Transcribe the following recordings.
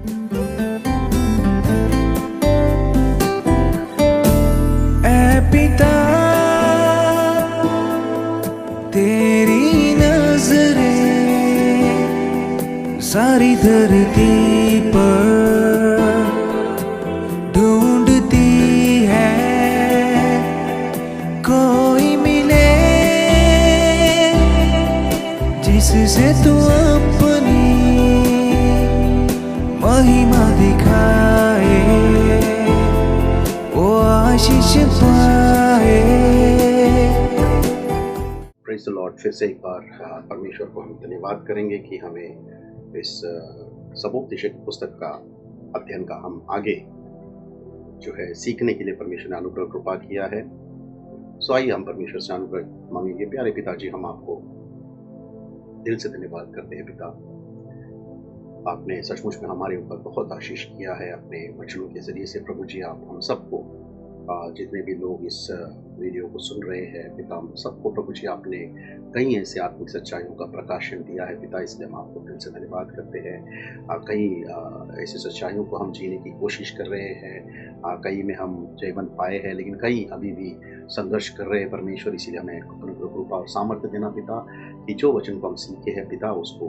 ऐ पिता तेरी नजरें सारी धरती पर ढूंढती है, कोई मिले जिससे तू अपनी महिमा दिखाए, वो आशीष पाए। Praise the Lord. फिर से एक बार परमेश्वर को हम धन्यवाद करेंगे कि हमें इस सबोपदेशक पुस्तक का अध्ययन का हम आगे जो है सीखने के लिए परमेश्वर ने अनुग्रह कृपा किया है। सो आइए हम परमेश्वर से अनुग्रह मांगेंगे। प्यारे पिताजी, हम आपको दिल से धन्यवाद करते हैं। पिता, आपने सचमुच में हमारे ऊपर बहुत आशीष किया है अपने वचनों के जरिए से। प्रभु जी, आप हम सबको जितने भी लोग इस वीडियो को सुन रहे हैं पिता, हम सबको प्रभु जी आपने कई ऐसे आत्मिक सच्चाइयों का प्रकाशन दिया है पिता, इसलिए हम आपको दिल से धन्यवाद करते हैं। कई ऐसी सच्चाइयों को हम जीने की कोशिश कर रहे हैं, कई में हम जीवन पाए हैं, लेकिन कई अभी भी संघर्ष कर रहे हैं परमेश्वर। इसीलिए हमें अनुग्रह कृपा और सामर्थ्य देना पिता, कि जो वचन को हम सीखे हैं पिता, उसको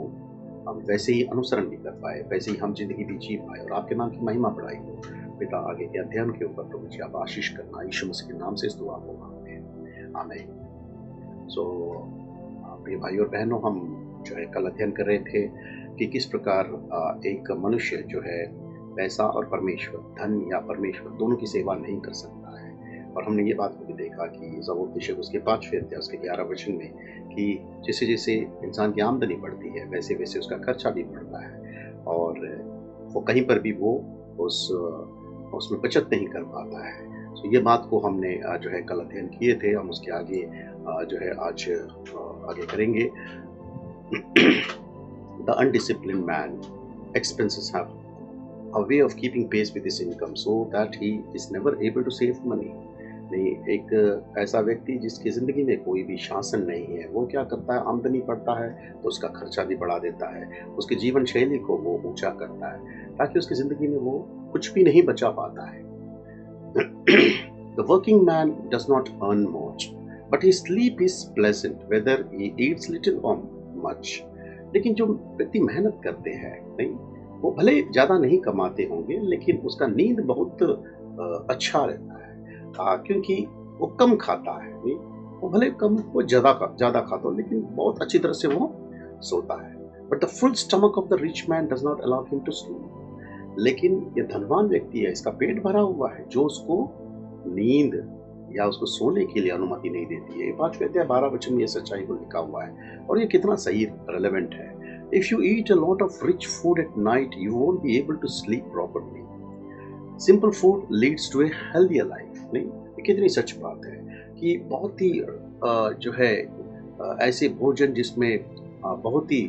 हम वैसे ही अनुसरण भी कर पाए, वैसे ही हम जिंदगी भी जी पाए और आपके नाम की महिमा बढ़ाई हो पिता। आगे के अध्ययन के ऊपर प्रभु जी आप आशीष करना, यीशु मसीह के नाम से इस दुआ को मांगते हैं, आमीन। सो प्रिय भाई और बहनों, हम जो है कल अध्ययन कर रहे थे कि किस प्रकार एक मनुष्य जो है पैसा और परमेश्वर, धन या परमेश्वर दोनों की सेवा नहीं कर सकता है। और हमने ये बात को भी देखा कि सबोपदेशक उसके 5वें अध्याय उसके 11 वचन में कि जैसे जैसे इंसान की आमदनी बढ़ती है वैसे वैसे उसका खर्चा भी बढ़ता है और वो कहीं पर भी वो उसमें बचत नहीं कर पाता है। तो ये बात को हमने जो है कल अध्ययन किए थे, हम उसके आगे जो है आज आगे करेंगे। The undisciplined man expenses have a way of keeping pace with his income so that he is never able to save money. नहीं, एक ऐसा व्यक्ति जिसकी ज़िंदगी में कोई भी शासन नहीं है, वो क्या करता है, आमदनी बढ़ता है तो उसका खर्चा भी बढ़ा देता है, उसके जीवन शैली को वो ऊंचा करता है ताकि उसकी ज़िंदगी में वो कुछ भी नहीं बचा पाता है। The working man does not earn much, but his sleep is pleasant whether he eats little or much. लेकिन जो व्यक्ति मेहनत करते हैं, नहीं, वो भले ज़्यादा नहीं कमाते होंगे लेकिन उसका नींद बहुत अच्छा रहता है, क्योंकि वो कम खाता है। नहीं, वो भले कम, वो ज़्यादा खाता हो लेकिन बहुत अच्छी तरह से वो सोता है। But the full stomach of the rich man does not allow him to sleep. लेकिन ये धनवान व्यक्ति है, इसका पेट भरा हुआ है जो उसको नींद या उसको सोने के लिए अनुमति नहीं देती है। 5वें अध्याय 12 वचन में ये सच्चाई को लिखा हुआ है और ये कितना सही रेलेवेंट है। If you eat a lot of rich food at night you won't be able to sleep properly. Simple food leads to a healthier life. नहीं, ये कितनी सच बात है कि बहुत ही जो है ऐसे भोजन जिसमें बहुत ही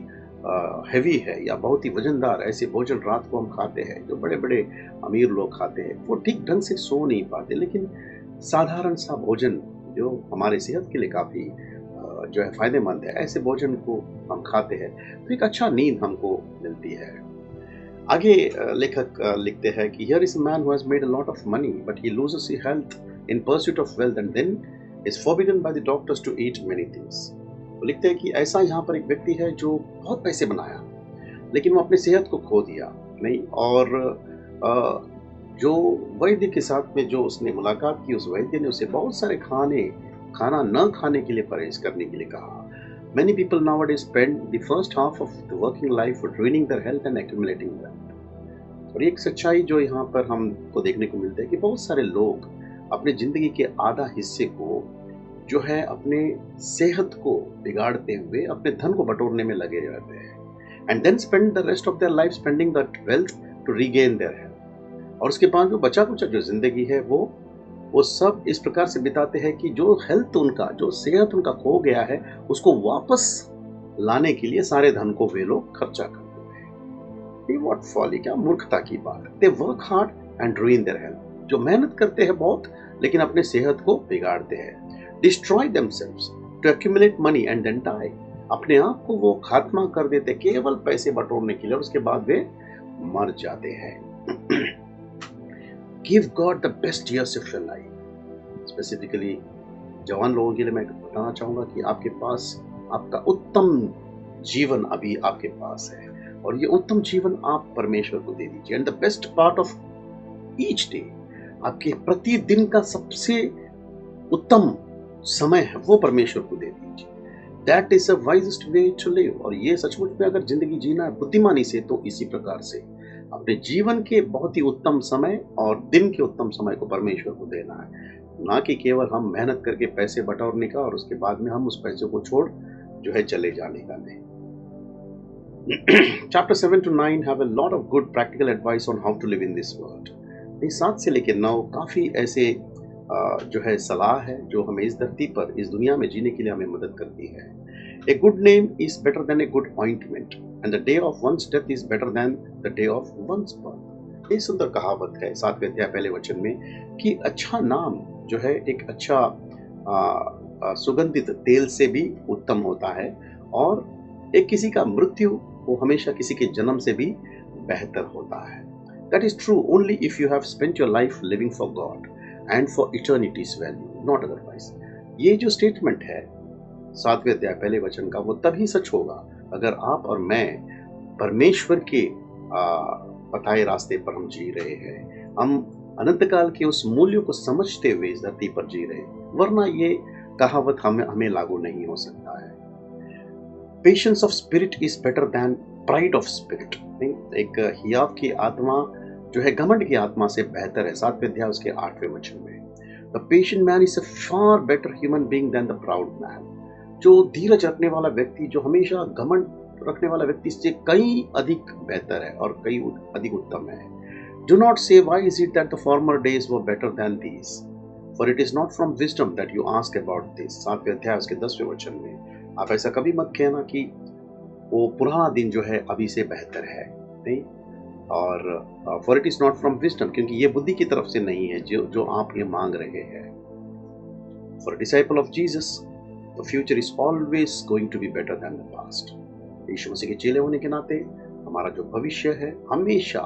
हैवी है या बहुत ही वजनदार ऐसे भोजन रात को हम खाते हैं, जो बड़े बड़े अमीर लोग खाते हैं, वो ठीक ढंग से सो नहीं पाते। लेकिन साधारण सा भोजन जो हमारे सेहत के लिए काफ़ी जो है फायदेमंद है, ऐसे भोजन को हम खाते हैं तो एक अच्छा नींद हमको मिलती है। आगे लेखक लिखते हैं कि here is a man who has made a lot of money but he loses his health in pursuit of wealth and then is forbidden by the doctors to eat many things. वो लिखते हैं कि ऐसा यहाँ पर एक व्यक्ति है जो बहुत पैसे बनाया लेकिन वो अपनी सेहत को खो दिया। नहीं, और जो वैद्य के साथ में जो उसने मुलाकात की, उस वैद्य ने उसे बहुत सारे खाना न खाने के लिए परहेज करने के लिए कहा। Many people nowadays spend the first half of the working life ruining their health and accumulating wealth. और एक सच्चाई जो यहाँ पर हमको देखने को मिलता है कि बहुत सारे लोग अपने जिंदगी के आधा हिस्से को जो है अपने सेहत को बिगाड़ते हुए अपने धन को बटोरने में लगे रहते हैं, and then spend the rest of their life spending that wealth to regain their health. और उसके बाद जो बचा कुचा जो जिंदगी है वो सब इस प्रकार से बिताते हैं कि जो हेल्थ उनका, जो सेहत उनका खो गया है, उसको वापस लाने के लिए सारे धन को वे लोग खर्चा करते हैं। व्हाट फॉली, क्या मूर्खता की बात है। They work hard and ruin their health. जो मेहनत करते हैं बहुत लेकिन अपने सेहत को बिगाड़ते हैं। Destroy themselves to accumulate money and then die. अपने आप को वो खात्मा कर देते केवल पैसे बटोरने के लिए, और उसके बाद वे मर जाते हैं। Give God the best years of your life. Specifically जवान लोगों के लिए मैं बताना चाहूंगा कि आपके पास आपका उत्तम जीवन अभी आपके पास है, और ये उत्तम जीवन आप परमेश्वर को दे दीजिए। And the best part of each day, आपके प्रतिदिन का सबसे उत्तम समय है वो परमेश्वर को दे दीजिए। That is a wisest way to live. और ये सचमुच में अगर जिंदगी जीना है बुद्धिमानी से, तो इसी प्रकार से अपने जीवन के बहुत ही उत्तम समय और दिन के उत्तम समय को परमेश्वर को देना है, ना कि केवल हम मेहनत करके पैसे बटोरने का और उसके बाद में हम उस पैसे को छोड़ जो है चले जाने का नहीं। Chapter 7 to 9 have a lot of good practical advice on how to live in this world. ये 7 से लेकर 9 काफ़ी ऐसे जो है सलाह है जो हमें इस धरती पर, इस दुनिया में जीने के लिए हमें मदद करती है। A good name is better than a good ointment, and the day of one's death is better than the day of one's birth. ये सुंदर कहावत है 7वें अध्याय पहले वचन में कि अच्छा नाम जो है एक अच्छा सुगंधित तेल से भी उत्तम होता है, और एक किसी का मृत्यु वो हमेशा किसी के जन्म से भी बेहतर होता है। That is true only if you have spent your life living for God and for eternity's value, not otherwise. ये जो स्टेटमेंट है 7वें अध्याय पहले वचन का, वो तभी सच होगा अगर आप और मैं परमेश्वर के बताए रास्ते पर हम जी रहे हैं, हम अनंत काल के उस मूल्य को समझते हुए इस धरती पर जी रहे हैं, वरना ये कहावत हमें लागू नहीं हो सकता है। Patience of spirit is better than pride of spirit. एक हियाव की आत्मा जो है घमंड की आत्मा से बेहतर है, 7वें अध्याय उसके 8वें वचन में। The patient man is a far better human being than the proud man. जो धीरज रखने वाला व्यक्ति, जो हमेशा घमंड रखने वाला व्यक्ति से कई अधिक बेहतर है और कई अधिक उत्तम है। Do not say why is it that the former days were better than these, for it is not from wisdom that you ask about this. 7वें अध्याय उसके 10वें वचन में आप ऐसा कभी मत कहना कि वो पुराना दिन जो है अभी से बेहतर है, नहीं। और for it is not from wisdom, क्योंकि ये बुद्धि की तरफ से नहीं है जो आप ये मांग रहे हैं। For a disciple of Jesus the future is always going to be better than the past. यीशु मसीह के चेले होने के नाते हमारा जो भविष्य है हमेशा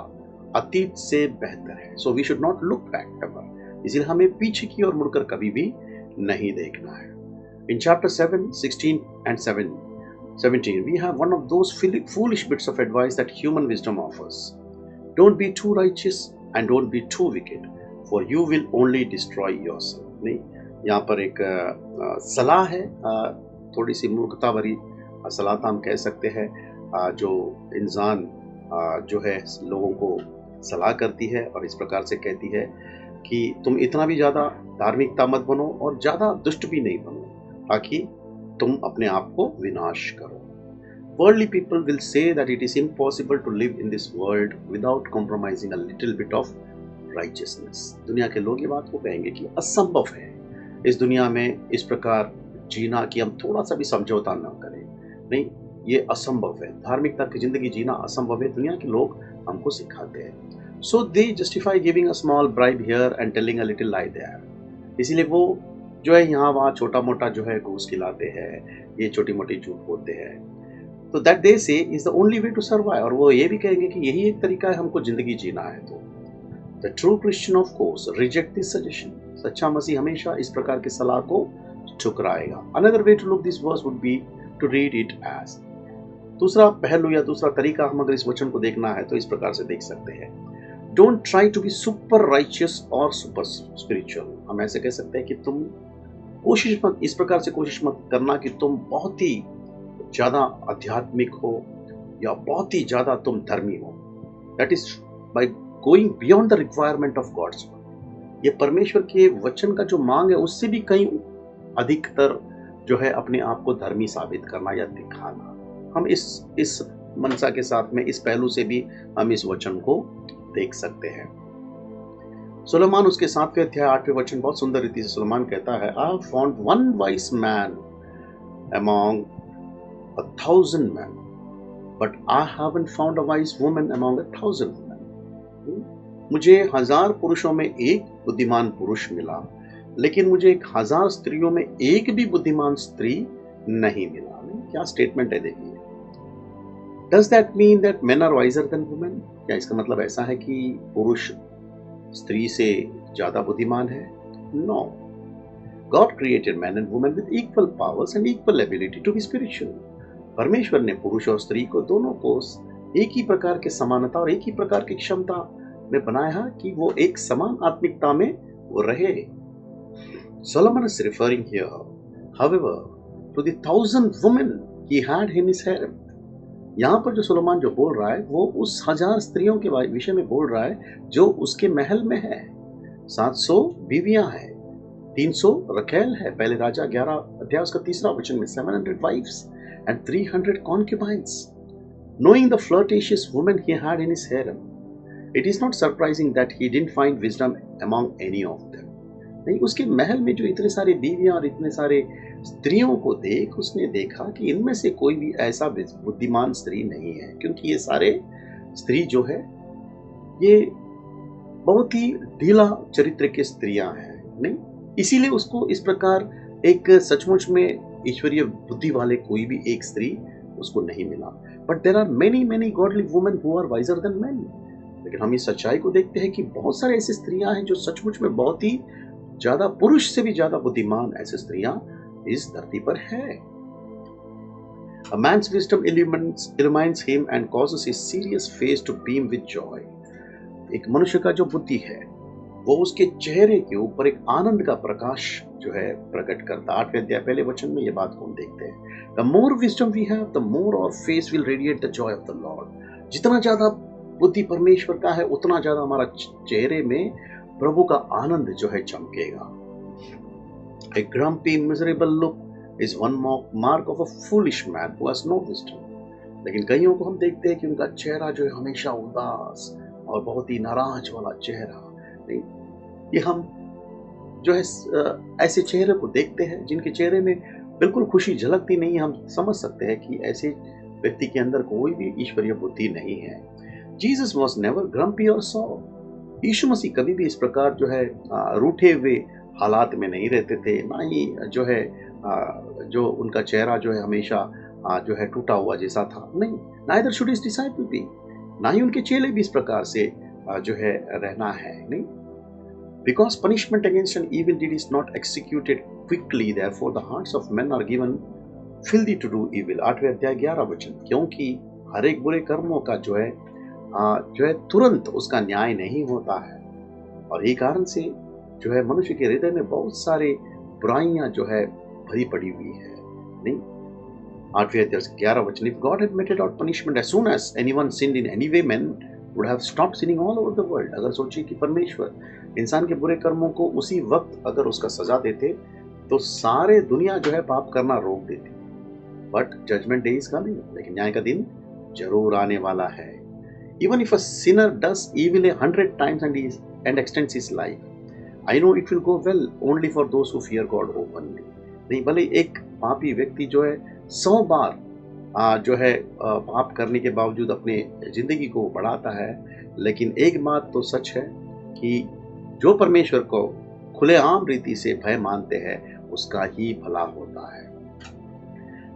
अतीत से बेहतर है। So we should not look back ever, इसलिए हमें पीछे की ओर मुड़कर कभी भी नहीं देखना है। In chapter 7, 16 and 17, we have one of those foolish bits of advice that human wisdom offers. Don't be too righteous and don't be too wicked, for you will only destroy yourself. नहीं, यहाँ पर एक सलाह है, थोड़ी सी मूर्खता भरी सलाह हम कह सकते हैं, जो इंसान जो है लोगों को सलाह करती है और इस प्रकार से कहती है कि तुम इतना भी ज़्यादा धार्मिकता मत बनो और ज़्यादा दुष्ट भी नहीं बनो, ताकि तुम अपने आप को विनाश करो। Worldly people will say that it is impossible to live in this world without compromising a little bit of righteousness. दुनिया के लोग ये बात को कहेंगे कि असंभव है इस दुनिया में इस प्रकार जीना कि हम थोड़ा सा भी समझौता न करें। नहीं, ये असंभव है, धार्मिकता की जिंदगी जीना असंभव है, दुनिया के लोग हमको सिखाते हैं। So they justify giving a small bribe here and telling a little lie there. इसीलिए वो जो है यहाँ वहाँ छोटा मोटा जो है घूस खिलाते हैं, ये छोटी मोटी झूठ बोलते हैं। तो that they say is the only way to survive, और वो ये भी कहेंगे कि यही एक तरीका है हमको जिंदगी जीना है। तो the true Christian of course reject this suggestion. सच्चा मसीह हमेशा इस प्रकार की सलाह को ठुकराएगा। Another way to look this verse would be to read it as, दूसरा पहलू या दूसरा तरीका हम अगर इस वचन को देखना है तो इस प्रकार से देख सकते हैं। Don't try to be super righteous और सुपर स्पिरिचुअल। हम ऐसे कह सकते हैं कि तुम कोशिश मत, इस प्रकार से कोशिश मत करना कि तुम बहुत ही ज़्यादा आध्यात्मिक हो या बहुत ही ज़्यादा तुम धर्मी हो। That is by going beyond the requirement of God's word. ये परमेश्वर के वचन का जो मांग है उससे भी कहीं अधिकतर जो है अपने आप को धर्मी साबित करना या दिखाना। हम इस मनसा के साथ में इस पहलू से भी हम इस वचन को देख सकते हैं। सुलेमान उसके 7वें अध्याय 8वें वचन बहुत सुंदर रीति से सुलेमान कहता है, I have found one wise man among 1,000 men, but I haven't found a wise woman among 1,000 men. मुझे 1000 पुरुषों में एक बुद्धिमान पुरुष मिला, लेकिन मुझे 1000 स्त्रियों में एक भी बुद्धिमान स्त्री नहीं मिला। क्या स्टेटमेंट है देखिए। Does that mean that men are wiser than women? क्या इसका मतलब ऐसा है कि पुरुष स्त्री से ज्यादा बुद्धिमान है? No, God created man and women with equal powers and equal ability to be spiritual. परमेश्वर ने पुरुष और स्त्री को दोनों को एक ही प्रकार के समानता और एक ही प्रकार की क्षमता में बनाया कि वो एक समान आत्मिकता में वो रहे। Solomon is referring here, however, to the 1,000 women he had in his harem. यहाँ पर जो सुलेमान जो बोल रहा है वो उस 1000 स्त्रियों के विषय में बोल रहा है जो उसके महल में है। 700 बीवियां हैं, 300 रखेल है, पहले राजा 11 अध्याय उसका 3रा वचन में 700 wives and 300 concubines. Knowing the flirtatious women he had in his harem, it is not surprising that he didn't find wisdom among any of them. नहीं, उसके महल में जो इतने सारे बीवियां और इतने सारे स्त्रियों को देख उसने देखा कि इनमें से कोई भी ऐसा बुद्धिमान स्त्री नहीं है, क्योंकि ये सारे स्त्री जो है ये बहुत ही ढीला चरित्र के स्त्रियां हैं। नहीं, इसीलिए उसको इस प्रकार एक सचमुच में ईश्वरीय बुद्धि वाले कोई भी एक स्त्री उसको नहीं मिला। But there are many godly women who are wiser than men. लेकिन हम इस सच्चाई को देखते हैं कि बहुत सारे ऐसी स्त्रियां हैं जो सचमुच में बहुत ही ज्यादा, पुरुष से भी ज्यादा बुद्धिमान ऐसी स्त्रियां इस धरती पर है। A man's wisdom illumines him and causes his serious face to beam with joy. एक मनुष्य का जो बुद्धि है वो उसके चेहरे के ऊपर एक आनंद का प्रकाश जो है प्रकट करता। 8वें अध्याय पहले वचन में ये बात को हम देखते हैं। The more wisdom we have, the more our face will radiate the joy of the Lord. जितना ज्यादा बुद्धि परमेश्वर का है उतना ज्यादा हमारा चेहरे में प्रभु का आनंद जो है चमकेगा। A grumpy, miserable look is one mark of a foolish man who has no wisdom. लेकिन कईयों को हम देखते हैं कि उनका चेहरा जो है हमेशा उदास और बहुत ही नाराज वाला चेहरा। नहीं, ये हम जो है ऐसे चेहरे को देखते हैं जिनके चेहरे में बिल्कुल खुशी झलकती नहीं है। हम समझ सकते हैं कि ऐसे व्यक्ति के अंदर कोई भी ईश्वरीय बुद्धि नहीं है। Jesus was never grumpy or sour. यीशु मसीह कभी भी इस प्रकार जो है रूठे हुए हालात में नहीं रहते थे, ना ही जो है जो उनका चेहरा जो है हमेशा जो है टूटा हुआ जैसा था। नहीं, neither should his disciple be, ना ही उनके चेले भी इस प्रकार से जो है रहना है। नहीं, because punishment against an evil deed is not executed quickly, therefore the hearts of men are given filthy to do evil। 8वें अध्याय 11 वचन। क्योंकि हर एक बुरे कर्मों का जो है तुरंत उसका न्याय नहीं होता है, और यही कारण से जो है मनुष्य के हृदय में बहुत सारे बुराइयां जो है भरी पड़ी हुई है। नहीं, 8वें अध्याय 11 वचन। If God had meted out punishment as soon as anyone sinned in any way, men would have stopped sinning all over the world। अगर सोचिए कि परमेश्वर इंसान के बुरे कर्मों को उसी वक्त अगर उसका सजा देते तो सारे दुनिया जो है पाप करना रोक देती। But judgement day is coming, लेकिन न्याय का दिन जरूर आने वाला है। Even if a sinner does evil 100 times and extends his life, I know it will go well only for those who fear God openly। नहीं, भले एक पापी व्यक्ति जो है 100 बार जो है पाप करने के बावजूद अपने जिंदगी को बढ़ाता है, लेकिन एक बात तो सच है कि जो परमेश्वर को खुलेआम रीति से भय मानते हैं उसका ही भला होता है।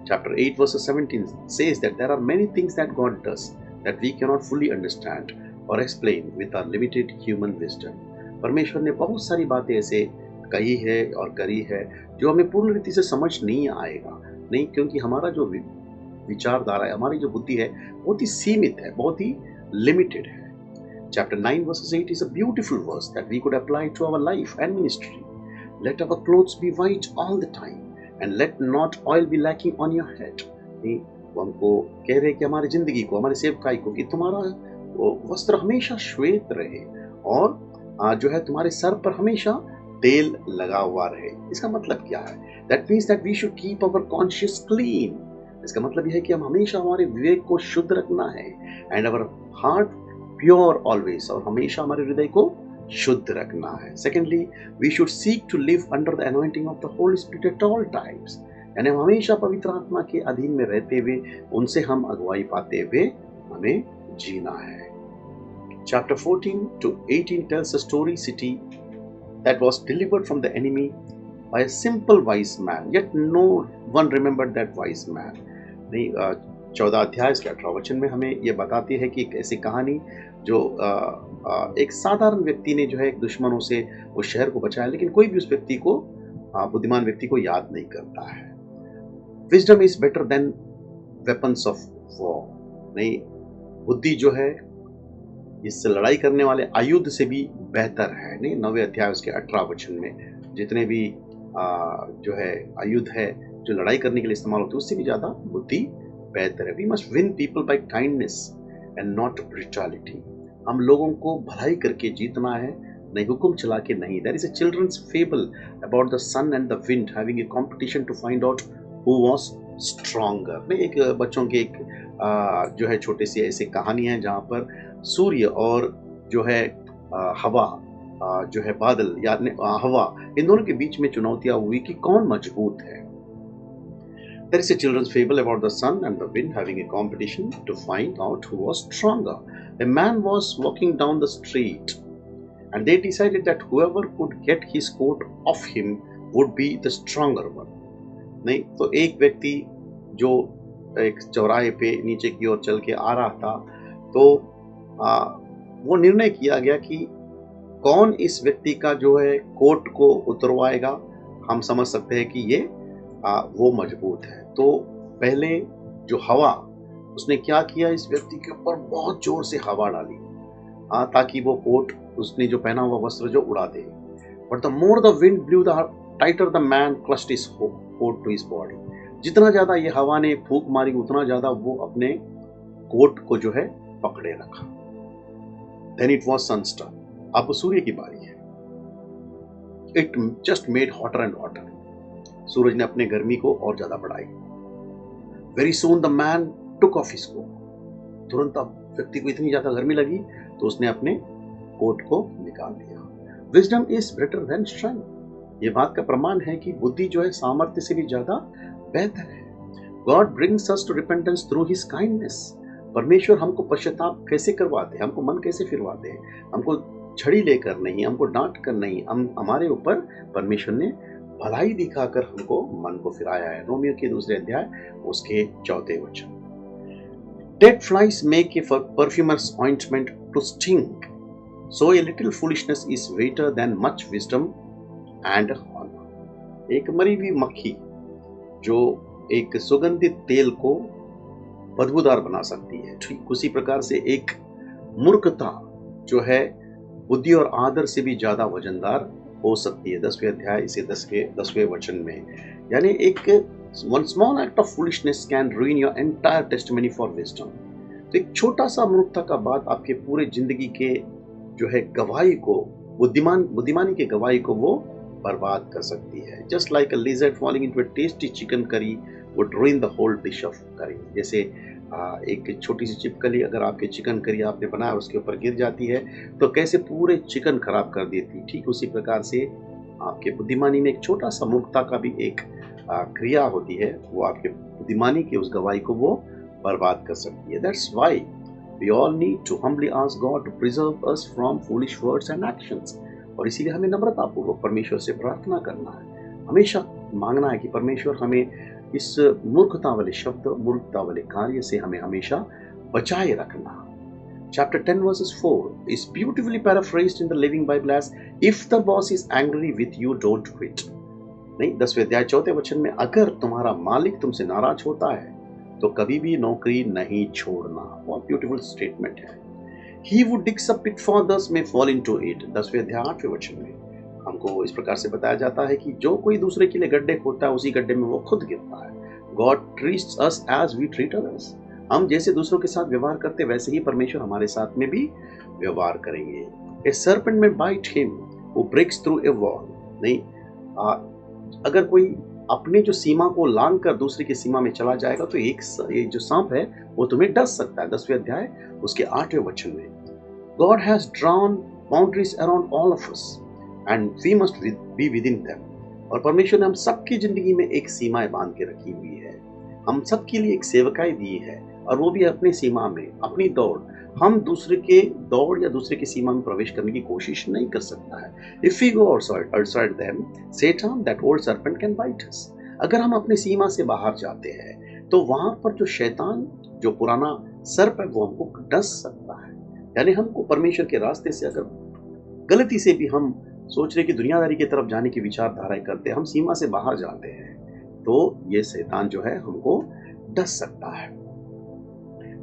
Chapter 8 verse 17 says that there are many things that God does that we cannot fully understand or explain with our limited human wisdom। परमेश्वर ने बहुत सारी बातें ऐसे कही है और करी है जो हमें पूर्ण रीति से समझ नहीं आएगा। नहीं, क्योंकि हमारा जो विचारधारा है, हमारी जो बुद्धि है बहुत ही सीमित है, बहुत ही लिमिटेड है। Chapter 9 verses 8 is a beautiful verse that we could apply to our life and ministry। Let our clothes be white all the time and let not oil be lacking on your head। नहीं, वो हमको कह रहे हैं कि हमारी जिंदगी को, हमारी सेवकाई को, कि तुम्हारा वस्त्र हमेशा श्वेत रहे और जो है तुम्हारे सर पर हमेशा तेल लगा हुआ रहे। इसका मतलब क्या है? That means that we should keep our conscience clean। इसका मतलब यह है कि हम हमेशा हमारे विवेक को शुद्ध रखना है, and our heart pure always, और हमेशा हमारे हृदय को शुद्ध रखना है। Secondly, we should seek to live under the anointing of the Holy Spirit at all times। यानी हम हमेशा पवित्र आत्मा के अधीन में रहते हुए उनसे हम अगुवाई पाते हुए हमें जीना है। Chapter 14 to 18 tells a story city that was delivered from the enemy by a simple wise man, yet no one remembered that wise man। नहीं, 14 अध्याय इसके 18 वचन में हमें ये बताती है कि एक ऐसी कहानी जो एक साधारण व्यक्ति ने जो है एक दुश्मनों से उस शहर को बचाया, लेकिन कोई भी उस व्यक्ति को बुद्धिमान व्यक्ति को याद नहीं करता है। Wisdom is better than weapons of war. नहीं, बुद्धि जो है इस लड़ाई करने वाले आयुध से भी बेहतर है। नहीं, 9वें अध्याय उसके 18 वचन में जितने भी जो है आयुध है जो लड़ाई करने के लिए इस्तेमाल होते हैं उससे भी ज्यादा बुद्धि बेहतर है। We must win people by kindness and not brutality. हम लोगों को भलाई करके जीतना है, नहीं हुक्म चला के नहीं। There is a children's fable about the sun and the wind having a competition to find out who was stronger. नहीं, एक बच्चों की एक जो है छोटी सी ऐसी कहानी है जहाँ पर सूर्य और जो है हवा जो है बादल या हवा, इन दोनों के बीच में चुनौतियां हुई कि कौन मजबूत है। There is a children's fable about the sun and the wind having a competition to find out who was stronger. A man was walking down the street and they decided that whoever could get his coat off him would be the stronger one. नहीं, तो एक व्यक्ति जो एक चौराहे पे नीचे की ओर चल के आ रहा था, तो वो निर्णय किया गया कि कौन इस व्यक्ति का जो है कोट को उतरवाएगा। हम समझ सकते हैं कि ये वो मजबूत है। तो पहले जो हवा, उसने क्या किया, इस व्यक्ति के ऊपर बहुत जोर से हवा डाली ताकि वो कोट, उसने जो पहना हुआ वस्त्र जो उड़ा दे। But the more the wind blew the tighter the man clutched his coat to his body. जितना ज्यादा ये हवा ने फूंक मारी उतना ज्यादा वो अपने कोट को जो है पकड़े रखा। Then it was sun's turn. अब सूर्य की बारी है। It just made hotter and hotter. सूरज ने अपने गर्मी को और ज्यादा बढ़ाई। Very soon the man took off his coat. तुरंत अब व्यक्ति को इतनी ज्यादा गर्मी लगी तो उसने अपने कोट को निकाल दिया। Wisdom is better than strength. ये बात का प्रमाण है कि बुद्धि जो है सामर्थ्य से भी ज्यादा बेहतर है। God brings us to repentance through his kindness. परमेश्वर हमको पश्चाताप कैसे करवाते हैं, हमको मन कैसे फिरवाते हैं, हमको छड़ी लेकर नहीं, हमको डांट कर नहीं, हमारे ऊपर परमेश्वर ने भलाई दिखाकर हमको मन को फिराया है। रोमियो के 2 अध्याय उसके 4 वचन। Dead flies make a perfumer's ointment to stink, so a little foolishness is greater than much wisdom and honor. एक मरी हुई मक्खी जो एक सुगंधित तेल को बदबूदार बना सकती है, ठीक उसी प्रकार से एक मूर्खता जो है बुद्धि और आदर से भी ज्यादा वजनदार हो सकती है। 10वें अध्याय इसे 10वें वचन में, यानी एक one small act of foolishness can रूइन your entire testimony for wisdom. तो एक छोटा सा मूर्खता का बात आपके पूरे जिंदगी के जो है गवाही को, बुद्धिमानी के गवाही को वो बर्बाद कर सकती है। Just like a lizard falling into a tasty chicken curry would ruin the whole dish of curry. जैसे एक छोटी सी चिपकली अगर आपके चिकन करी आपने बनाया उसके ऊपर गिर जाती है तो कैसे पूरे चिकन खराब कर देती, ठीक उसी प्रकार से आपके बुद्धिमानी में एक छोटा सा मूर्खता का भी एक क्रिया होती है, वो आपके बुद्धिमानी के उस गवाही को वो बर्बाद कर सकती है। That's why we all need to humbly ask God to preserve us from foolish words and actions. और इसीलिए हमें नम्रतापूर्वक परमेश्वर से प्रार्थना करना है, हमेशा मांगना है कि परमेश्वर हमें इस मूर्खता वाले शब्द, मूर्खता वाले कार्य से हमें हमेशा बचाए रखना। Chapter 10 verses 4 is beautifully paraphrased in the Living Bible as, if the boss is angry with you, don't quit. नहीं, 10वें अध्याय 4 वचन में, अगर तुम्हारा मालिक तुमसे नाराज होता है तो कभी भी नौकरी नहीं छोड़ना। बहुत ब्यूटीफुल स्टेटमेंट है। He who digs a pit for others may fall into it. 10वें अध्याय 8वें वचन में हमको इस प्रकार से बताया जाता है कि जो कोई दूसरे के लिए गड्ढे खोदता है उसी गड्ढे में वो खुद गिरता है। God treats us as we treat others. हम जैसे दूसरों के साथ व्यवहार करते वैसे ही परमेश्वर हमारे साथ में भी व्यवहार करेंगे। A serpent may bite him who breaks through a wall. नहीं, अगर कोई अपने जो सीमा को लांघ कर दूसरे की सीमा में चला जाएगा तो एक जो सांप है वो तुम्हें डस सकता है। 10वें अध्याय उसके 8वें वचन में, God has drawn boundaries around all of us and we must be within them. और परमेश्वर ने हम सबकी जिंदगी में एक सीमाएं बांध के रखी हुई है, हम सबके लिए एक सेवकाई दी है और वो भी अपनी सीमा में, अपनी दौड़। हम दूसरे के दौड़ या दूसरे की सीमा में प्रवेश करने की कोशिश नहीं कर सकता है। If we go outside them, Satan, that old serpent, can bite us. अगर हम अपनी सीमा से बाहर जाते हैं तो वहां पर जो शैतान, जो पुराना सर्प है, वो हमको डस सकता है। यानी हमको परमेश्वर के रास्ते से अगर गलती से भी हम सोच रहे कि दुनियादारी की तरफ जाने की विचारधाराएं करते हैं, हम सीमा से बाहर जाते हैं, तो ये शैतान जो है हमको डस सकता है।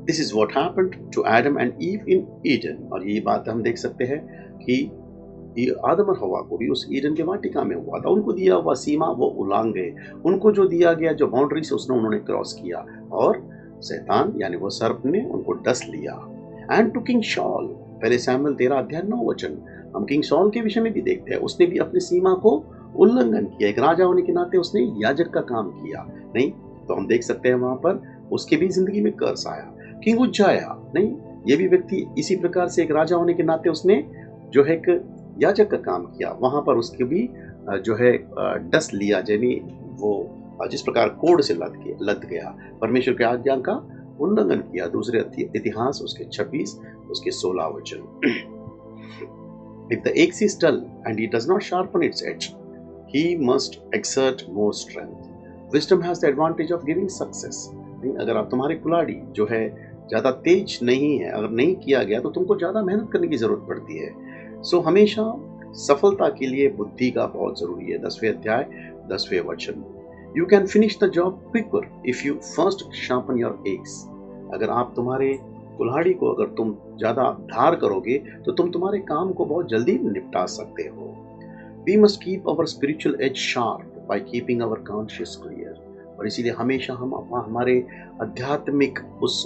This is what happened to Adam and Eve in Eden. और ये बात हम देख सकते हैं कि ये आदम और हवा को भी उस ईडन के वाटिका में हुआ था। उनको दिया हुआ सीमा वो उलांघ गए, उनको जो दिया गया जो बाउंड्री से उसने उन्होंने क्रॉस किया, और शैतान यानी वो सर्प ने उनको डस लिया। एंड टू किंग शॉल, पहले सैमुएल 13:9 हम किंग शॉल के विषय में भी देखते हैं। उसने भी अपनी सीमा को उल्लंघन किया। एक राजा होने के नाते उसने याजक का काम किया नहीं, तो हम देख सकते हैं वहां पर उसके भी जिंदगी में कर्स आया। किंग उज्जाया नहीं, ये भी व्यक्ति इसी प्रकार से एक राजा होने के नाते उसने जो है एक याजक का काम किया, वहां पर उसके भी जो है डस लिया, यानी वो जिस प्रकार कोड से लद गया, परमेश्वर के आज्ञा का उल्लंघन किया। दूसरे इतिहास उसके 26 उसके 16 वचन। If the axe is dull and he does not sharpen its edge, he must exert more strength. Wisdom has the advantage of giving success. नहीं, अगर आप तुम्हारी कुल्हाड़ी जो है ज्यादा तेज नहीं है, अगर नहीं किया गया तो तुमको ज्यादा मेहनत करने की जरूरत पड़ती है। सो हमेशा सफलता के लिए बुद्धि का बहुत जरूरी है। 10वें अध्याय 10वें वचन। You can finish the job quicker if you first sharpen your axe. अगर आप तुम्हारे कुल्हाड़ी को अगर तुम ज्यादा धार करोगे तो तुम तुम्हारे काम को बहुत जल्दी निपटा सकते हो। We must keep our spiritual edge sharp by keeping our conscious clear. और इसीलिए हमेशा हम हमारे आध्यात्मिक उस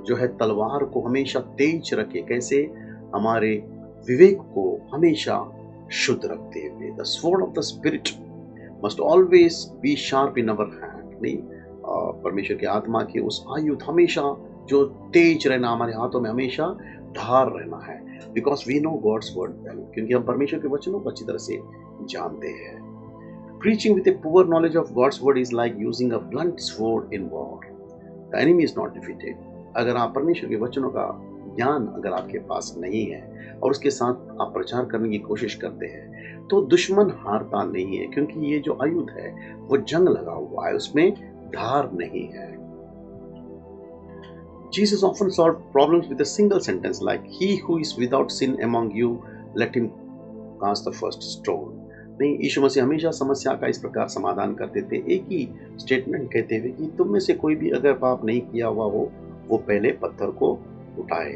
जो है तलवार को हमेशा तेज रखे। कैसे? हमारे विवेक को हमेशा शुद्ध रखते हुए। The sword of the spirit must always be sharp in our hand. नहीं, परमेश्वर की आत्मा के उस आयुध हमेशा जो तेज रहना, हमारे हाथों में हमेशा धार रहना है। Because we know God's word well, क्योंकि हम परमेश्वर के वचनों को अच्छी तरह से जानते हैं। Preaching with a poor knowledge of God's word is like using a blunt sword in war. The enemy is not defeated. अगर आप परमेश्वर के वचनों का ज्ञान अगर आपके पास नहीं है और उसके साथ आप प्रचार करने की कोशिश करते हैं तो दुश्मन हारता नहीं है, क्योंकि ये जो आयुध है वो जंग लगा हुआ है, उसमें धार नहीं है। Jesus often solved problems with a single sentence like, "He who is without sin among you, let him cast the first stone." नहीं, यीशु मसीह हमेशा समस्या का इस प्रकार समाधान करते थे, एक ही स्टेटमेंट कहते हुए कि तुम में से कोई भी अगर पाप नहीं किया हुआ हो वो पहले पत्थर को उठाए।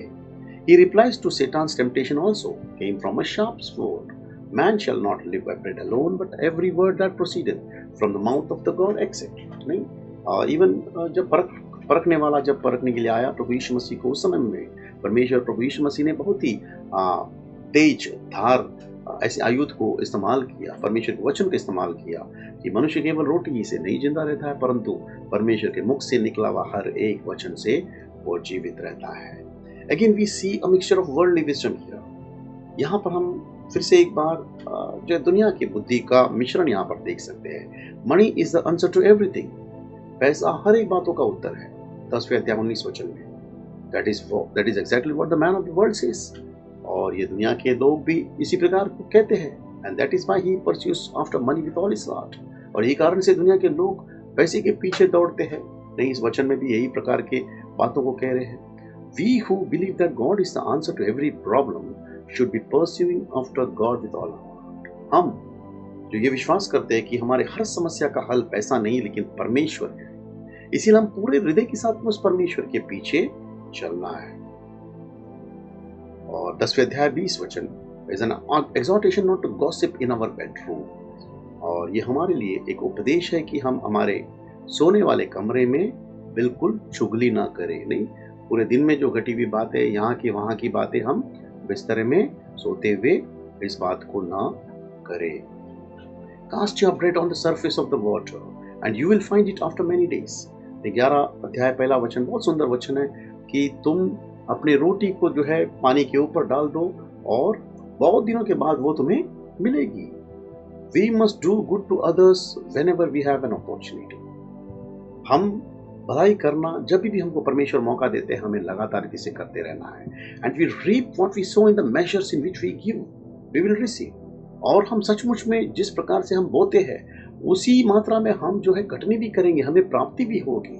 He replies to Satan's temptation also came from a sharp sword. Man shall not live by bread alone, but every word that proceedeth from the mouth of the God, etc. नहीं, इवन जब परखने वाला जब परखने के लिए आया प्रभु यीशु मसीह को, उस समय में परमेश्वर प्रभु यीशु मसीह ने बहुत ही तेज धार ऐसे आयुध को इस्तेमाल किया, परमेश्वर के वचन का इस्तेमाल किया कि मनुष्य केवल रोटी ही से नहीं जिंदा रहता है, परंतु परमेश्वर के मुख से निकला हुआ हर एक वचन से वो जीवित रहता है। Again we see a mixture of worldly wisdom here. यहाँ पर हम फिर से एक बार जो दुनिया की बुद्धि का मिश्रण यहाँ पर देख सकते हैं। Money is the answer to everything. पैसा हर एक बातों का उत्तर है। 10वें अध्याय 19 वचन में that is exactly what the man of the world says. और ये दुनिया के लोग भी इसी प्रकार को कहते हैं। And that is why he pursues after money with all his heart. और यही कारण से दुनिया के लोग पैसे के पीछे दौड़ते हैं। नहीं, इस वचन में भी यही प्रकार के बातों को कह रहे हैं। We who believe that God is the answer to every problem should be pursuing after God with all heart. हम जो ये विश्वास करते हैं कि हमारे हर समस्या का हल पैसा नहीं लेकिन परमेश्वर है, इसीलिए हम पूरे हृदय के साथ उस परमेश्वर के पीछे चलना है। और 10वें अध्याय 20 वचन is an exhortation not to gossip in our bedroom. और ये हमारे लिए एक उपदेश है कि हम हमारे सोने वाले कमरे में बिल्कुल चुगली ना करें। नहीं, पूरे दिन में जो घटी हुई बातें, यहाँ की वहाँ की बातें हम बिस्तर में सोते हुए इस बात को ना करें। Cast your bread on the surface of the water and you will find it after many days। 11 अध्याय पहला वचन बहुत सुंदर वचन है कि तुम अपनी रोटी को जो है पानी के ऊपर डाल दो और बहुत दिनों के बाद वो तुम्हें मिलेगी। We must do good to others whenever we have an opportunity। हम भलाई करना जब भी हमको परमेश्वर मौका देते हैं, हमें लगातार इसे करते रहना है। And we reap what we sow in the measures in which we give, we will receive। और हम सचमुच में जिस प्रकार से हम बोते हैं उसी मात्रा में हम जो है कटनी भी करेंगे, हमें प्राप्ति भी होगी।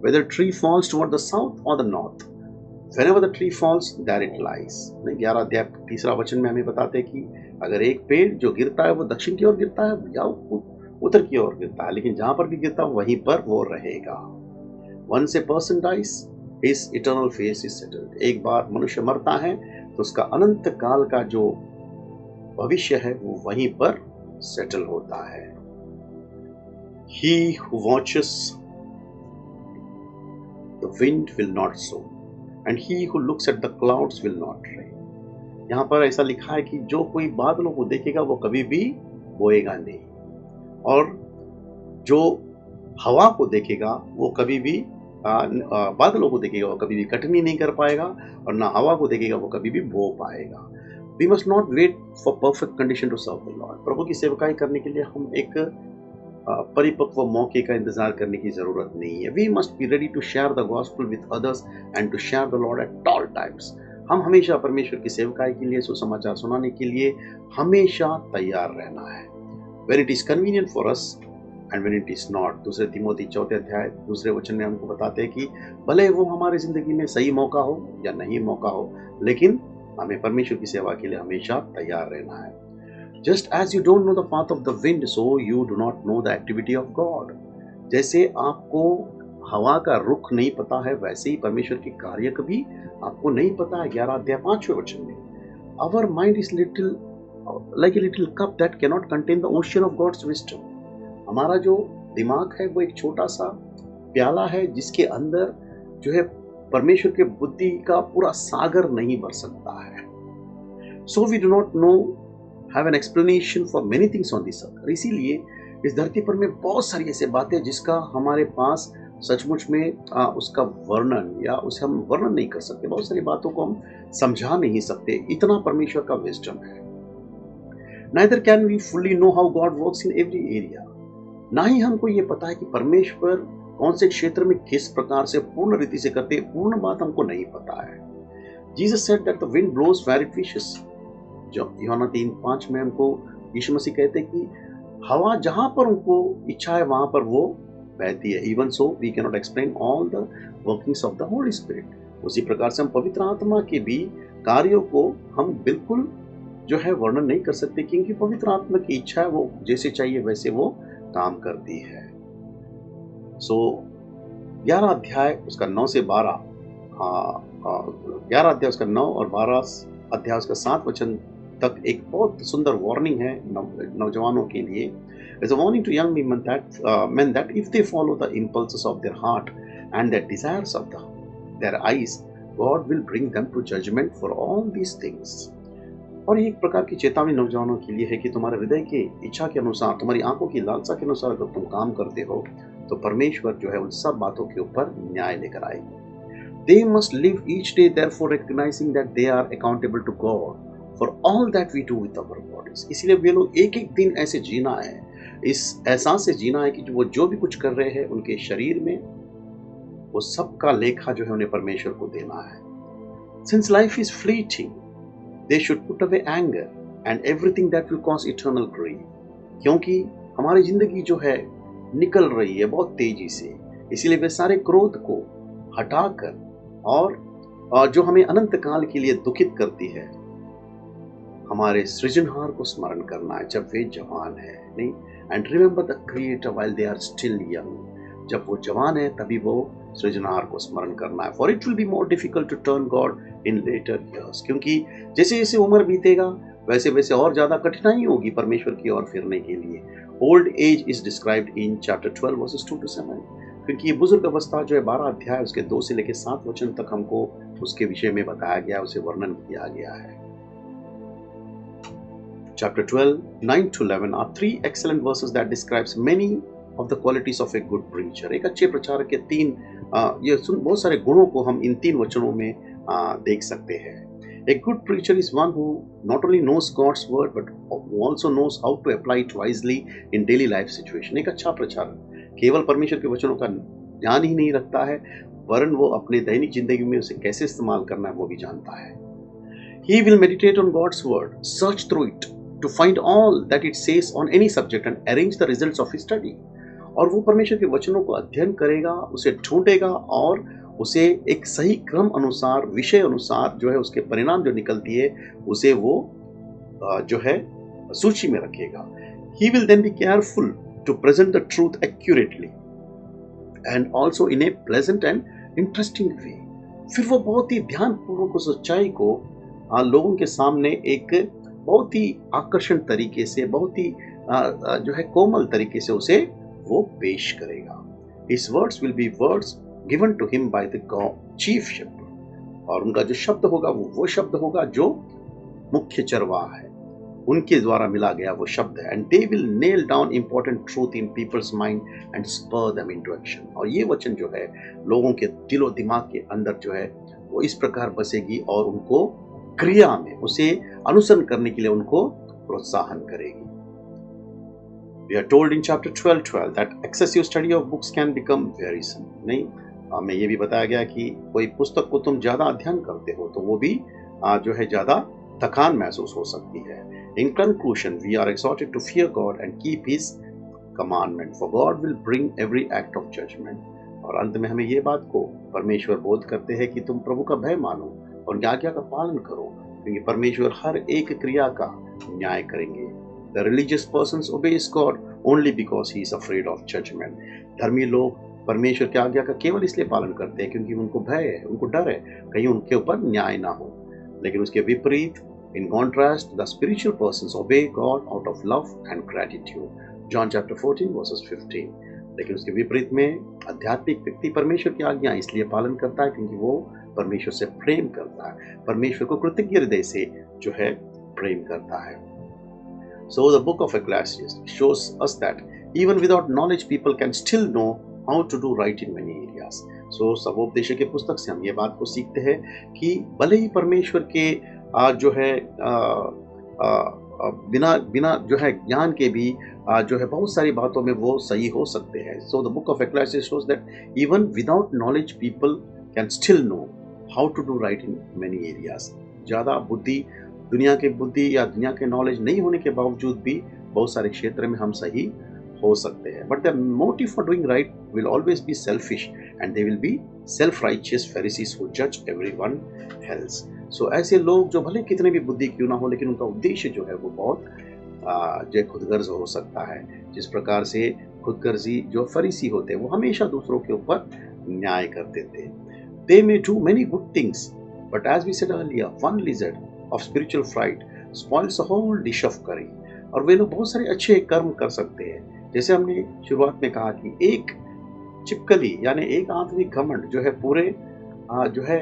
whether tree falls toward the south or the north, whenever the tree falls there it lies। 11 अध्याय 3 वचन में हमें बताते हैं कि अगर एक पेड़ जो गिरता है वो दक्षिण की ओर गिरता है या उत्तर की ओर गिरता है, लेकिन जहां पर भी गिरता है वहीं पर वो रहेगा। Once a person dies, his eternal fate is settled। एक बार मनुष्य मरता है तो उसका अनंत काल का जो भविष्य है वो वहीं पर सेटल होता है। He who watches the wind will not sow, and he who looks at the clouds will not rain। यहाँ पर ऐसा लिखा है कि जो कोई बादलों को देखेगा वो कभी भी बोएगा नहीं, और जो हवा को देखेगा वो कभी भी बादलों को देखेगा वो कभी भी कटनी नहीं कर पाएगा, और ना हवा को देखेगा वो कभी भी बो पाएगा। We must not wait for perfect condition to serve the Lord। प्रभु की सेवकाई करने के लिए हम एक परिपक्व मौके का इंतजार करने की जरूरत नहीं है। We must be ready to share the gospel with others and to share the Lord at all times। हम हमेशा परमेश्वर की सेवकाई के लिए, सुसमाचार सुनाने के लिए हमेशा तैयार रहना है। When it is convenient for us and when it is not। 2 Timothy 4 अध्याय 2 वचन में हमको बताते हैं कि भले वो हमारी जिंदगी में सही मौका हो या नहीं मौका हो, लेकिन हमें परमेश्वर की सेवा के लिए हमेशा तैयार रहना है। Just as you don't know the path of the wind, so you do not know the activity of God। जैसे आपको हवा का रुख नहीं पता है, वैसे ही परमेश्वर के कार्य कभी आपको नहीं पता है। 11 अध्याय 5वें वचन में Our mind is like a little cup that cannot contain the ocean of God's wisdom। हमारा जो दिमाग है वो एक छोटा सा प्याला है जिसके अंदर जो है परमेश्वर के बुद्धि का पूरा सागर नहीं भर सकता है। So we do not know have an explanation for many things on this earth। इसीलिए इस धरती पर में बहुत सारी ऐसी बातें जिसका हमारे पास सचमुच में उसका वर्णन या उसे हम वर्णन नहीं कर सकते। बहुत सारी बातों को हम समझा नहीं सकते, इतना परमेश्वर का विजडम है। Neither can we fully know how God works in every area। ना ही हमको ये पता है कि परमेश्वर कौन से क्षेत्र में किस प्रकार से पूर्ण रीति से करते हैं, पूर्ण बात हमको नहीं पता है। Jesus said that the wind blows where it wishes। जो यूहन्ना 3:5 में हमको यीशु मसीह कहते हैं कि हवा जहां पर उनको इच्छा है वहां पर वो बहती है। Even so we cannot explain all the workings of the Holy Spirit। उसी प्रकार से हम पवित्र आत्मा के भी कार्यों को हम बिल्कुल जो है वर्णन नहीं कर सकते, क्योंकि पवित्र आत्मा की इच्छा है वो जैसे चाहिए वैसे वो काम करती है। सो 11 अध्याय उसका 9 से 12 11 अध्याय उसका 9 और 12 अध्याय उसका 7 वचन तक एक बहुत सुंदर वार्निंग है नौजवानों के लिए। As a warning to young men that if they follow the impulses of their heart and the desires of their eyes, God will bring them to judgment for all these things। और ये एक प्रकार की चेतावनी नौजवानों के लिए है कि तुम्हारे हृदय की इच्छा के अनुसार, तुम्हारी आंखों की लालसा के अनुसार अगर तुम काम करते हो तो परमेश्वर जो है उन सब बातों के ऊपर न्याय लेकर आएगी। They must live each day therefore recognizing that they are accountable to God for all that we do with our bodies। इसलिए वे लोग एक एक दिन ऐसे जीना है, इस एहसास से जीना है कि वो जो भी कुछ कर रहे हैं उनके शरीर में वो सबका लेखा जो है उन्हें परमेश्वर को देना है। Since life is fleeting, they should put away anger and everything that will cause eternal grief। क्योंकि हमारी जिंदगी जो है निकल रही है बहुत तेजी से, इसलिए वे सारे क्रोध को हटाकर और जो हमें अनंत काल के लिए दुखित करती है, हमारे सृजनहार को स्मरण करना है जब वे जवान है। नहीं, and remember the creator while they are still young. जब वो जवान है तभी वो सृजनहार को स्मरण करना है। For it will be more difficult to turn God in later years. क्योंकि जैसे जैसे उम्र बीतेगा वैसे वैसे और ज्यादा कठिनाई होगी परमेश्वर की ओर फिरने के लिए। Old age is described in chapter 12 versus 2 to 7। क्योंकि ये बुजुर्ग अवस्था जो है 12 अध्याय उसके 2 से लेकर 7 वचन तक हमको उसके विषय में बताया गया, उसे वर्णन किया गया है। Chapter 12, 9 to 11 are 3 excellent verses that describes many of the qualities of a good preacher। एक अच्छे प्रचारक के 3 बहुत सारे गुणों को हम इन 3 वचनों में देख सकते हैं। A good preacher is one who not only knows God's word but who also knows how to apply it wisely in daily life situation। एक अच्छा प्रचारक केवल परमेश्वर के वचनों का ज्ञान ही नहीं रखता है, वरन वो अपने दैनिक जिंदगी में उसे कैसे इस्तेमाल करना है वो भी जानता है। He will meditate on God's word, search through it to find all that it says on any subject and arrange the results of his study। और वो परमेश्वर के वचनों को अध्ययन करेगा, उसे ढूंढेगा और उसे एक सही क्रम अनुसार, विषय अनुसार जो है उसके परिणाम जो निकलती है उसे वो जो है सूची में रखेगा. He will then be careful to present the truth accurately and also in a pleasant and interesting way. फिर वो बहुत ही ध्यानपूर्वक उस सच्चाई को लोगों के सामने एक बहुत ही आकर्षण तरीके से, बहुत ही जो है कोमल तरीके से उसे वो पेश करेगा. His words will be words given to him by the chief shepherd. और उनका जो शब्द होगा वो शब्द होगा जो मुख्य चरवाहा है, उनके द्वारा मिला गया वो शब्द है. And they will nail down important truth in people's mind and spur them into action. और ये वचन जो है लोगों के दिलो दिमाग के अंदर जो है वो इस प्रकार बसेगी और उनको क्रिया में उसे अनुसरण करने के लिए उनको प्रोत्साहन करेगी. We are told in chapter 12 that excessive study of books can become wearisome. नहीं, हमें ये भी बताया गया कि कोई पुस्तक को तुम ज्यादा अध्ययन करते हो तो वो भी जो है ज्यादा थकान महसूस हो सकती है. In conclusion, we are exhorted to fear God and keep His commandment, for God will bring every act of judgment. और अंत में हमें ये बात को परमेश्वर बोध करते हैं कि तुम प्रभु का भय मानो और आज्ञा का पालन करो, क्योंकि परमेश्वर हर एक क्रिया का न्याय करेंगे. The religious persons obeys God only because he is afraid of judgment. धर्मी लोग परमेश्वर की आज्ञा का केवल इसलिए पालन करते हैं क्योंकि उनको भय है, उनको डर है कहीं उनके ऊपर न्याय ना हो. लेकिन उसके विपरीत, in contrast, the spiritual persons obey God out of love and gratitude. John chapter 14 verses 15. लेकिन उसके विपरीत में आध्यात्मिक व्यक्ति परमेश्वर की आज्ञा इसलिए पालन करता है क्योंकि वो परमेश्वर से प्रेम करता है, परमेश्वर को कृतज्ञ हृदय से जो है प्रेम करता है. So the book of Ecclesiastes shows us that even without knowledge people can still know how to do right in many areas. So सबोपदेश के पुस्तक से हम ये बात को सीखते हैं कि भले ही परमेश्वर के जो है बिना जो है ज्ञान के भी जो है बहुत सारी बातों में वो सही हो सकते हैं. So the book of Ecclesiastes shows that even without knowledge people can still know how to do right in many areas. ज़्यादा बुद्धि, दुनिया की बुद्धि या दुनिया के नॉलेज नहीं होने के बावजूद भी बहुत सारे क्षेत्र में हम सही हो सकते हैं. But the motive for doing right will always be selfish and they will be self righteous Pharisees who जज एवरीवन एल्स. सो ऐसे लोग जो भले कितने भी बुद्धि क्यों ना हो लेकिन उनका उद्देश्य जो है वो बहुत जो खुदगर्ज हो सकता है. जिस प्रकार से खुदगर्जी जो फरीसी होते हैं वो हमेशा दूसरों के ऊपर न्याय करते थे. They may do many good things but as we said earlier, one lizard of spiritual fright spoils a whole dish of curry. और वे लोग बहुत सारे अच्छे कर्म कर सकते हैं. जैसे हमने शुरुआत में कहा कि एक चिपकली यानी एक आत्मिक घमंड जो है पूरे जो है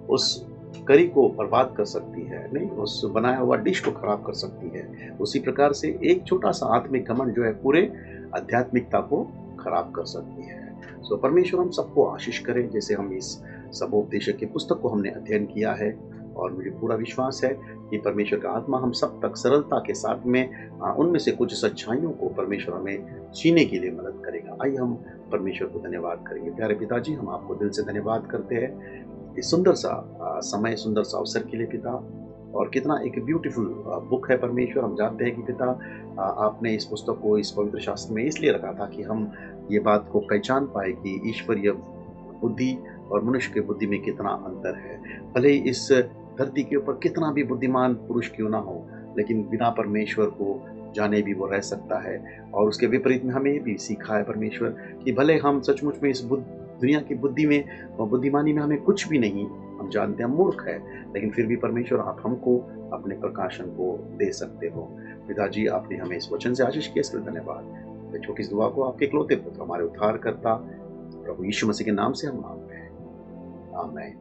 उस करी को बर्बाद कर सकती है, नहीं उस बनाया हुआ डिश को खराब कर सकती है. उसी प्रकार से एक छोटा सा आत्मिक घमंड जो है पूरे आध्यात्मिकता को खराब कर सकती है. सो परमेश्वर हम सबको आशीष करें. जैसे हम इस सबोपदेश की पुस्तक को हमने अध्ययन किया है और मुझे पूरा विश्वास है कि परमेश्वर का आत्मा हम सब तक सरलता के साथ में उनमें से कुछ सच्चाइयों को परमेश्वर हमें जीने के लिए मदद करेगा. आइए हम परमेश्वर को धन्यवाद करेंगे. प्यारे पिताजी, हम आपको दिल से धन्यवाद करते हैं इस सुंदर सा समय, सुंदर सा अवसर के लिए पिता. और कितना एक ब्यूटीफुल बुक है परमेश्वर. हम जानते हैं कि पिता आपने इस पुस्तक को इस पवित्र शास्त्र में इसलिए रखा था कि हम ये बात को पहचान पाए कि ईश्वरीय बुद्धि और मनुष्य की बुद्धि में कितना अंतर है. भले ही इस धरती के ऊपर कितना भी बुद्धिमान पुरुष क्यों ना हो लेकिन बिना परमेश्वर को जाने भी वो रह सकता है. और उसके विपरीत में हमें भी सीखा है परमेश्वर कि भले हम सचमुच में इस दुनिया की बुद्धि में और बुद्धिमानी में हमें कुछ भी नहीं, हम जानते हैं मूर्ख है, लेकिन फिर भी परमेश्वर आप हमको अपने प्रकाशन को दे सकते हो. पिताजी, आपने हमें इस वचन से आशीष किया, इसके लिए धन्यवाद. छोटी सी दुआ को आपके इकलौते पुत्र हमारे उद्धारकर्ता प्रभु यीशु मसीह के नाम से हम मांगते हैं. आमीन.